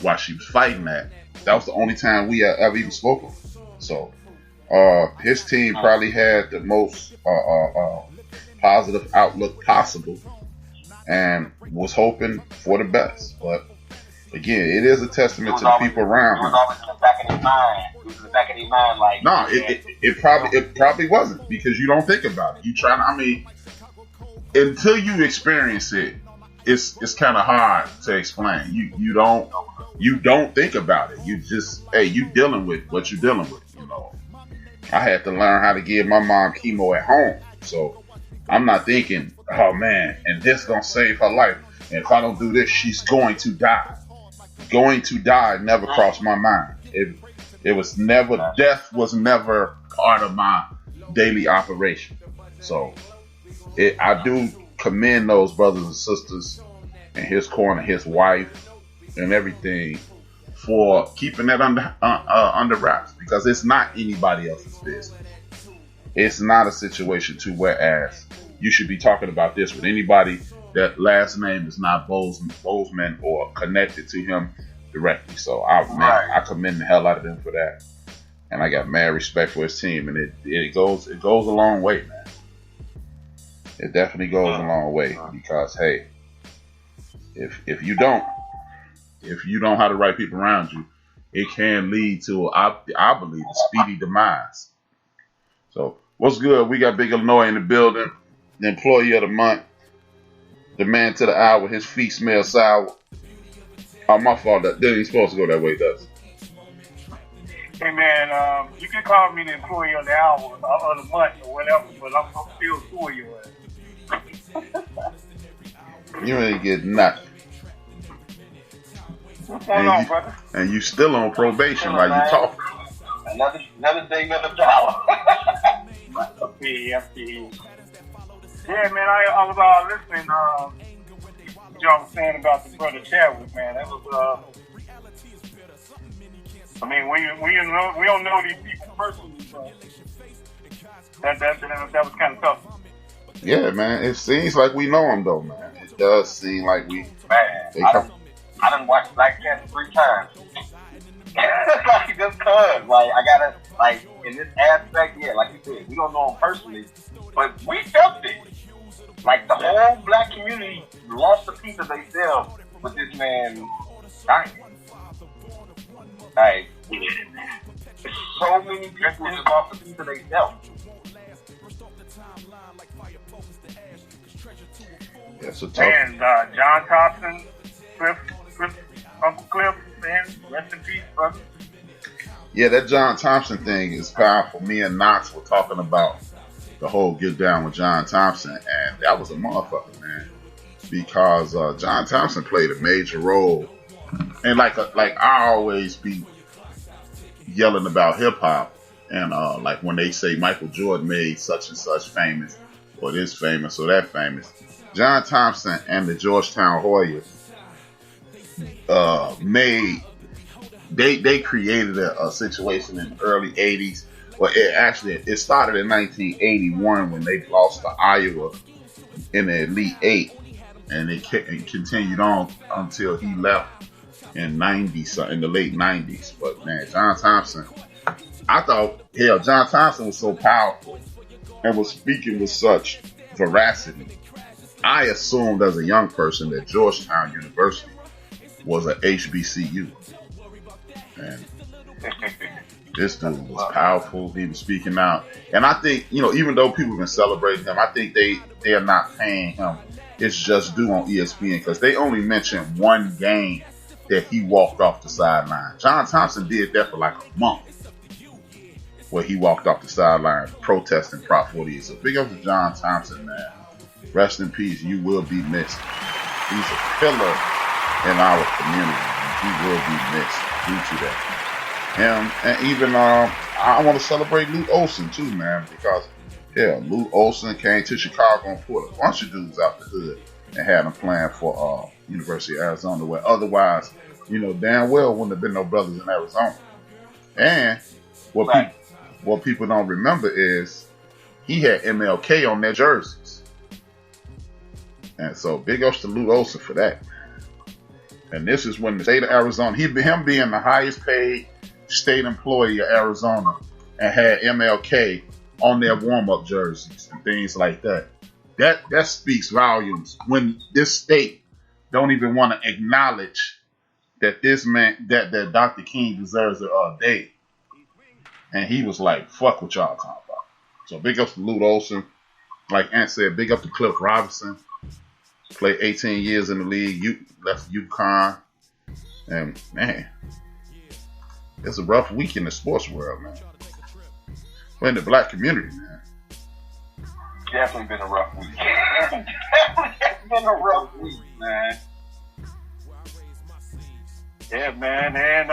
while she was fighting that. That was the only time we ever even spoke of. So his team probably had the most positive outlook possible, and was hoping for the best. But again, it is a testament to the people around him. It was always in the back of his mind. It was in the back of his mind, like no, it probably wasn't, because you don't think about it. You try to, I mean, until you experience it, it's kind of hard to explain. You don't think about it. You just, hey, you dealing with what you're dealing with. You know, I had to learn how to give my mom chemo at home, so I'm not thinking, oh man, and this gonna save her life, and if I don't do this, she's going to die. Going to die never crossed my mind. It was never, death was never part of my daily operation. So I do commend those brothers and sisters in his corner, his wife, and everything, for keeping that under wraps, because it's not anybody else's business. It's not a situation to whereas you should be talking about this with anybody that last name is not Bozeman or connected to him directly. So I commend the hell out of him for that, and I got mad respect for his team, and it goes a long way, man. It definitely goes a long way, because hey, if you don't have the right people around you, it can lead to, I believe, a speedy demise. So what's good? We got Big Illinois in the building, the employee of the month, the man to the hour. His feet smell sour. Oh, my fault. That ain't supposed to go that way, does it? Hey man, you can call me the employee of the hour or the month or whatever, but I'm still for you. You ain't getting nothing. What's going on, brother? And you still on probation while you talking. Another day, another dollar. Yeah, man, I was listening. What y'all was saying about the brother Chadwick, man. That was I mean, we don't know these people personally, so that was kind of tough. Yeah, man. It seems like we know him, though, man. It does seem like we. Man, I done watched Black Panther 3 times. Like, just cause, like, I gotta, like, in this aspect, yeah, like you said, we don't know him personally, but we felt it. Like, the whole black community lost a piece of themselves with this man dying. Like, so many people just lost a piece of themselves. That's a tough. And John Thompson, Uncle Cliff, man, rest in peace, brother. Yeah, that John Thompson thing is powerful. Me and Knox were talking about the whole get down with John Thompson, and that was a motherfucker, man. Because John Thompson played a major role, and like I always be yelling about hip hop, and like when they say Michael Jordan made such and such famous, or this famous or that famous, John Thompson and the Georgetown Hoyas they created a situation in the early 80s. Well, it started in 1981 when they lost to Iowa in the Elite Eight, and it continued on until he left in the late 90s. But man, John Thompson, I thought, hell, John Thompson was so powerful and was speaking with such veracity. I assumed as a young person that Georgetown University was a HBCU. And this dude was powerful. He was speaking out. And I think, even though people have been celebrating him, I think they are not paying him it's just due on ESPN, because they only mentioned one game that he walked off the sideline. John Thompson did that for like a month, where he walked off the sideline protesting Prop 48. So big up to John Thompson, man. Rest in peace. You will be missed. He's a pillar in our community. He will be missed due to that. Him, and even I want to celebrate Luke Olson too, man, because Luke Olson came to Chicago and pulled a bunch of dudes out the hood and had them playing for University of Arizona, where otherwise, damn well wouldn't have been no brothers in Arizona. And what people don't remember is he had MLK on their jerseys. And so big ups to Luke Olson for that. And this is when the state of Arizona, him being the highest paid state employee of Arizona, and had MLK on their warm-up jerseys and things like that. That speaks volumes when this state don't even want to acknowledge that this man, that Dr. King deserves a day. And he was like, fuck what y'all talking about. So big up to Lute Olson. Like Ant said, big up to Cliff Robinson. Played 18 years in the league. Left UConn. And man, it's a rough week in the sports world, man. But in the black community, man. Definitely been a rough week. Definitely been a rough week, man. Yeah, man, and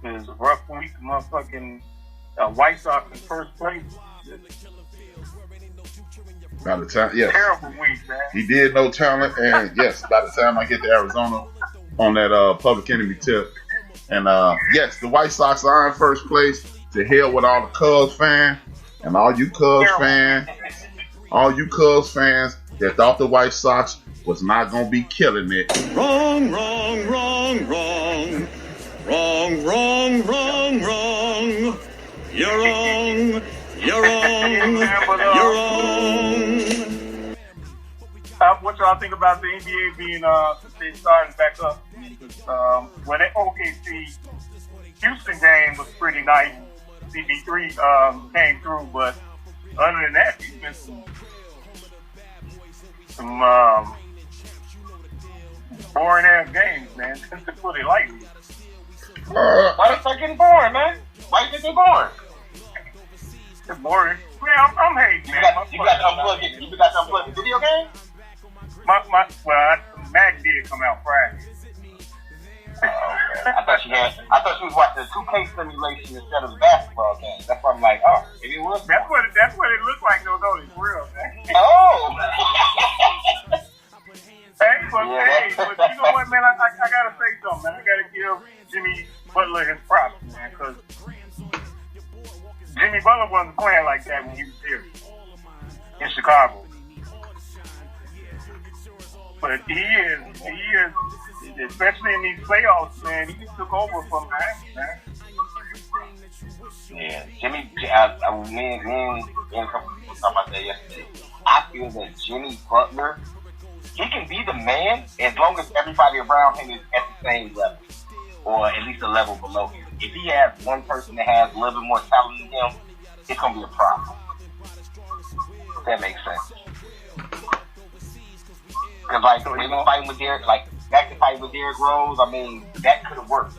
it was a rough week. Motherfucking White Sox in first place. By the time, yes, terrible week, man. He did no talent, and yes, by the time I get to Arizona on that Public Enemy tip, and yes, the White Sox are in first place. To hell with all the Cubs fans and all you Cubs fans that thought the White Sox was not gonna be killing it. Wrong, wrong, wrong, wrong. Wrong, wrong, wrong, wrong. You're wrong. You're wrong. You're wrong. What y'all think about the NBA being they starting back up? When that OKC Houston game was pretty nice. CP3 came through, but other than that, there's been some boring ass games, man. To put it lightly. Why the fuck getting boring, man? Why you think they're boring? It's boring. Yeah, I'm hating, man. You got to unplug the video game? Mac did come out Friday. Oh, okay. I thought she was watching a 2K simulation instead of a basketball game. That's why I'm like, oh, maybe it was. That's what it looked like, though. It's real, man. Oh. Hey, but you know what, man? I gotta say something, man. I gotta give Jimmy Butler his props, man, because Jimmy Butler wasn't playing like that when he was here in Chicago. But he is, especially in these playoffs, man. He just took over from Miami, man. Yeah, Jimmy. Me and a couple people talking about that yesterday. I feel that Jimmy Butler, he can be the man as long as everybody around him is at the same level, or at least a level below him. If he has one person that has a little bit more talent than him, it's gonna be a problem. If that makes sense. Because like when he was fighting with Derrick, back to fight with Derrick Rose, I mean that could have worked.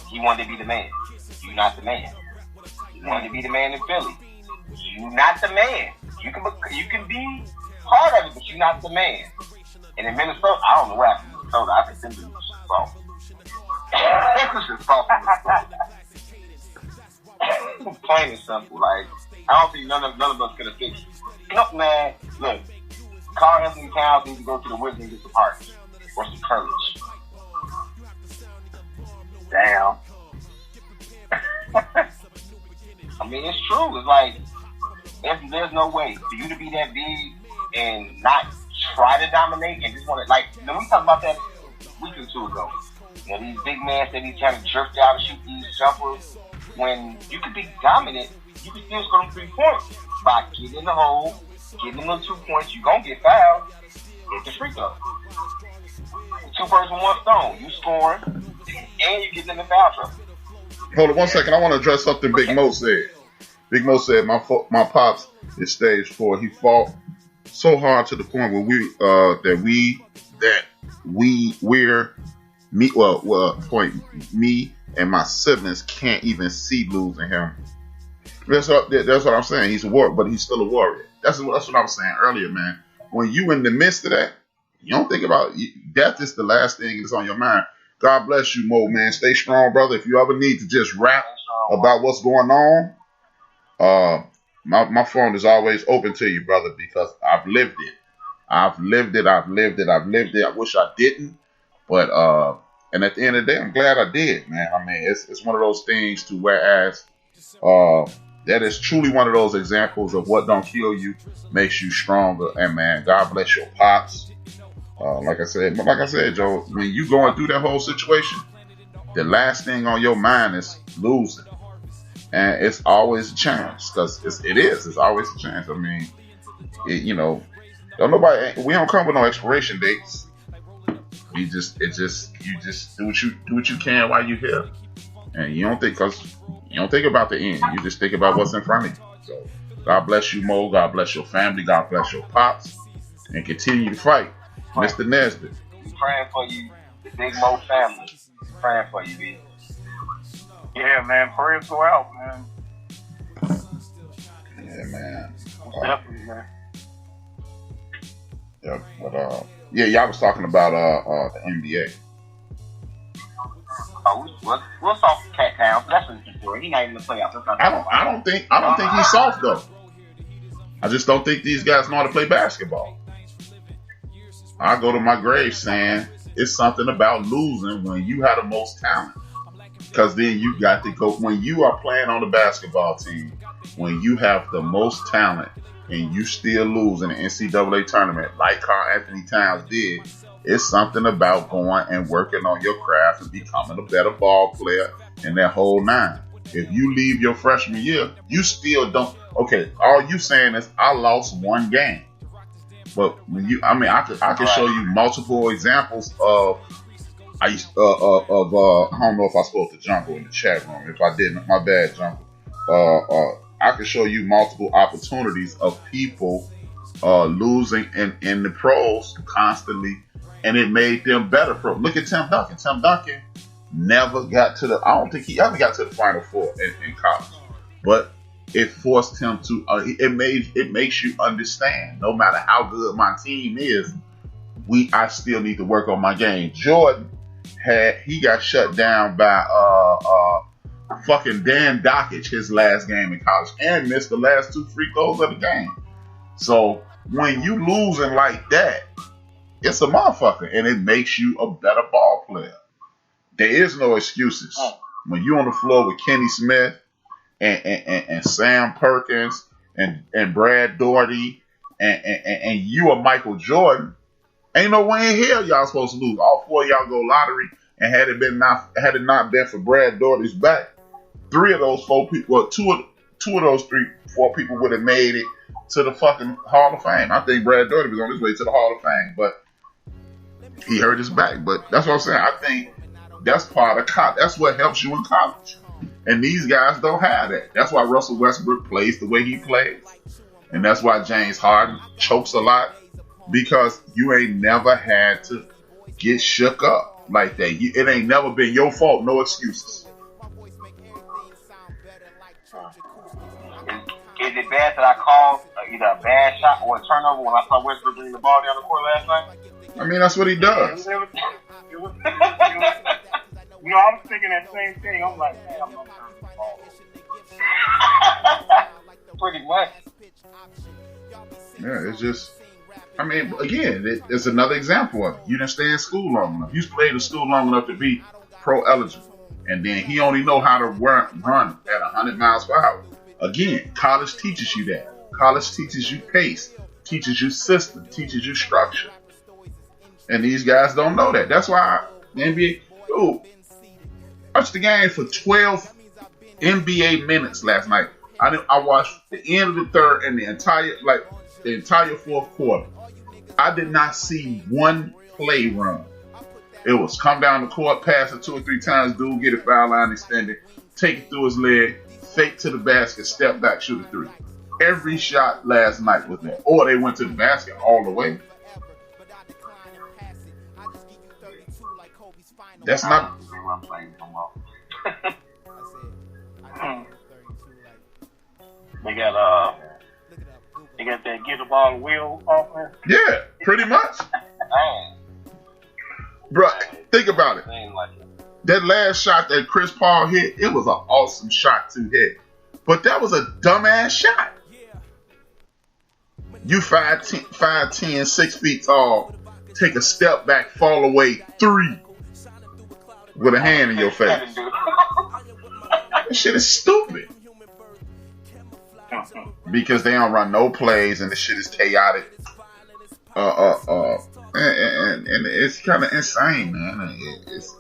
He wanted to be the man. You not the man. You wanted to be the man in Philly. You not the man. You can be part of it, but you're not the man. And in Minnesota, I don't know what happened in Minnesota. I think them dudes was just soft. It was just soft. Plain and simple. Like, I don't think none of us could have fixed it. No, man, look. Carl Anthony Towns needs to go to the Wizards and get some heart or some courage. Damn. I mean, it's true. It's like, there's no way for you to be that big and not try to dominate and just want to, like, we talked about that a week or two ago. You know, these big men said he's trying to jerk out and shoot these jumpers. When you could be dominant, you can still score them 3 points by getting in the hole, getting them 2 points. You're going to get fouled. Get the free throw. 2 birds with 1 stone. You scoring, and you getting in the foul trouble. Hold on 1 second. I want to address something Big Mo said. Big Mo said my pops is stage 4. He fought so hard to the point where me and my siblings can't even see losing him. That's what I'm saying. He's a warrior, but he's still a warrior. That's what I was saying earlier, man. When you in the midst of that, you don't think about death is the last thing that's on your mind. God bless you, Mo, man. Stay strong, brother. If you ever need to just rap about what's going on, my phone is always open to you, brother, because I've lived it. I wish I didn't, but and at the end of the day, I'm glad I did, man. I mean, it's one of those things to whereas that is truly one of those examples of what don't kill you makes you stronger. And man, God bless your pops. Like I said, Joe, when you going through that whole situation, the last thing on your mind is losing, and it's always a chance because it's always a chance. I mean, we don't come with no expiration dates. You just do what you can while you're here, and you don't think about the end. You just think about what's in front of you. So, God bless you, Mo. God bless your family. God bless your pops, and continue to fight, Mr. Nesbitt. Praying for you, the Big Mo family. Praying for you, B. Yeah, man. Prayers go out, man. Yeah, man. Definitely, man. Yeah, but y'all was talking about the NBA. We'll solve Cat down. That's what he's doing. He's not even in the playoffs. I don't think he's soft though. I just don't think these guys know how to play basketball. I go to my grave saying it's something about losing when you have the most talent. Because then you got to go, when you are playing on the basketball team, when you have the most talent and you still lose in the NCAA tournament like Karl Anthony Towns did, it's something about going and working on your craft and becoming a better ball player and that whole nine. If you leave your freshman year, you still don't. Okay, all you saying is I lost one game. But I can show you multiple examples of. I don't know if I spoke to Jungle in the chat room. If I didn't, my bad, Jungle. I can show you multiple opportunities of people losing in the pros constantly, and it made them better pro. Look at Tim Duncan. Tim Duncan never got to I don't think he ever got to the Final Four in college, but it forced him to. It makes you understand. No matter how good my team is, I still need to work on my game. Jordan he got shut down by fucking Dan Dockich his last game in college and missed the last 2 free throws of the game. So when you losing like that, it's a motherfucker, and it makes you a better ball player. There is no excuses. When you on the floor with Kenny Smith and Sam Perkins and Brad Daugherty and you are Michael Jordan, ain't no way in hell y'all supposed to lose. All 4 of y'all go lottery, and had it not been for Brad Daugherty's back, 3 of those 4 people, well, two of those 4 people would have made it to the fucking Hall of Fame. I think Brad Daugherty was on his way to the Hall of Fame, but he hurt his back. But that's what I'm saying. I think that's part of college. That's what helps you in college. And these guys don't have that. That's why Russell Westbrook plays the way he plays. And that's why James Harden chokes a lot. Because you ain't never had to get shook up like that. It ain't never been your fault. No excuses. Is it bad that I called either a bad shot or a turnover when I saw Westbrook bring the ball down the court last night? I mean, that's what he does. I was thinking that same thing. I'm like, man, I'm not turning the ball. Pretty much. Yeah, it's just. I mean, again, it's another example of it. You didn't stay in school long enough. You played in school long enough to be pro eligible. And then he only know how to run at 100 miles per hour. Again, college teaches you that. College teaches you pace, teaches you system, teaches you structure. And these guys don't know that. That's why the NBA, dude, watched the game for 12 NBA minutes last night. I watched the end of the third and the entire fourth quarter. I did not see one play run. It was come down the court, pass it 2 or 3 times, dude get a foul line extended, take it through his leg, fake to the basket, step back, shoot a 3. Every shot last night was there. Or they went to the basket all the way. That's not. They got that get the ball and wheel offense. Yeah, pretty much. Bro, think about it. That last shot that Chris Paul hit, it was an awesome shot to hit. But that was a dumbass shot. You 5'10", 6 feet tall, take a step back, fall away, 3 with a hand in your face. That shit is stupid. Because they don't run no plays and the shit is chaotic. and it's kind of insane, man. It's